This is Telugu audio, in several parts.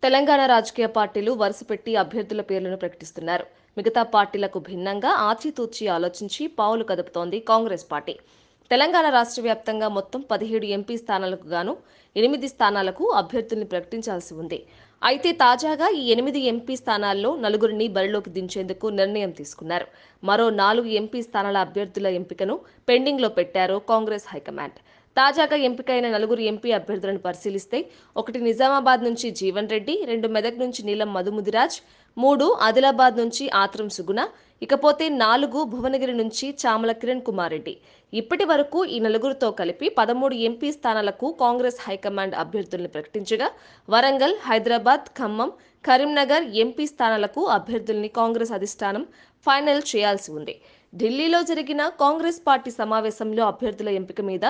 తెలంగాణ రాజకీయ పార్టీలు వరుసపెట్టి అభ్యర్థుల పేర్లను ప్రకటిస్తున్నారు. మిగతా పార్టీలకు భిన్నంగా ఆచితూచి ఆలోచించి పావులు కదుపుతోంది కాంగ్రెస్ పార్టీ. తెలంగాణ రాష్ట్ర వ్యాప్తంగా మొత్తం 17 ఎంపీ స్థానాలకు గాను 8 స్థానాలకు అభ్యర్థుల్ని ప్రకటించాల్సి ఉంది. అయితే తాజాగా ఈ 8 ఎంపీ స్థానాల్లో నలుగురిని బరిలోకి దించేందుకు నిర్ణయం తీసుకున్నారు. మరో 4 ఎంపీ స్థానాల అభ్యర్థుల ఎంపికను పెండింగ్లో పెట్టారు కాంగ్రెస్ హైకమాండ్. తాజాగా ఎంపికైన నలుగురు ఎంపీ అభ్యర్థులను పరిశీలిస్తే 1 నిజామాబాద్ నుంచి జీవన్ రెడ్డి, 2 మెదక్ నుంచి నీలం మధుముదిరాజ్, 3 ఆదిలాబాద్ నుంచి ఆత్రం సుగుణ, ఇకపోతే 4 భువనగిరి నుంచి చామల కిరణ్ కుమార్ రెడ్డి. ఇప్పటి వరకు ఈ నలుగురితో కలిపి 13 ఎంపీ స్థానాలకు కాంగ్రెస్ హైకమాండ్ అభ్యర్థుల్ని ప్రకటించగా వరంగల్, హైదరాబాద్, ఖమ్మం, కరీంనగర్ ఎంపీ స్థానాలకు అభ్యర్థుల్ని కాంగ్రెస్ అధిష్టానం ఫైనల్ చేయాల్సి ఉంది. ఢిల్లీలో జరిగిన కాంగ్రెస్ పార్టీ సమావేశంలో అభ్యర్థుల ఎంపిక మీద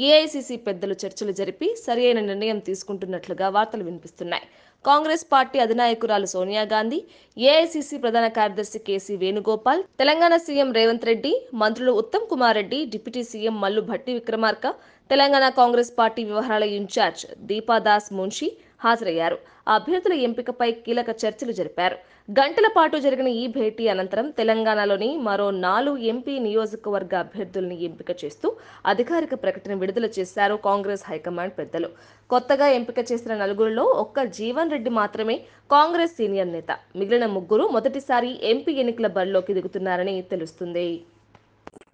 ఏఐసీసీ పెద్దలు చర్చలు జరిపి సరియైన నిర్ణయం తీసుకుంటున్నట్లుగా వార్తలు వినిపిస్తున్నాయి. కాంగ్రెస్ పార్టీ అధినాయకురాలు సోనియా గాంధీ, ఏఐసీసీ ప్రధాన కార్యదర్శి కేసీ వేణుగోపాల్, తెలంగాణ సీఎం రేవంత్ రెడ్డి, మంత్రులు Uttam Kumar Reddy, deputy CM Mallu Bhatti Vikramarka, Telangana Congress party వ్యవహారాల ఇన్ఛార్జ్ దీపాదాస్ మున్షి హాజరయ్యారు. అభ్యర్థుల ఎంపికపై కీలక చర్చలు జరిపారు. గంటల పాటు జరిగిన ఈ భేటీ అనంతరం తెలంగాణలోని మరో 4 ఎంపీ నియోజకవర్గ అభ్యర్థుల్ని ఎంపిక చేస్తూ అధికారిక ప్రకటన విడుదల చేశారు కాంగ్రెస్ హైకమాండ్ పెద్దలు. కొత్తగా ఎంపిక చేసిన నలుగురిలో ఒక్క జీవన్ రెడ్డి మాత్రమే కాంగ్రెస్ సీనియర్ నేత. మిగిలిన ముగ్గురు మొదటిసారి ఎంపీ ఎన్నికల బరిలోకి దిగుతున్నారని తెలుస్తుంది.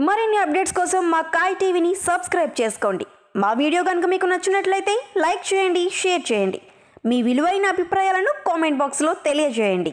మరిన్ని అప్డేట్స్ కోసం మా కాయ్ టీవీని సబ్స్క్రైబ్ చేసుకోండి. మా వీడియో కనుక మీకు నచ్చినట్లయితే లైక్ చేయండి, షేర్ చేయండి. మీ విలువైన అభిప్రాయాలను కామెంట్ బాక్స్లో తెలియజేయండి.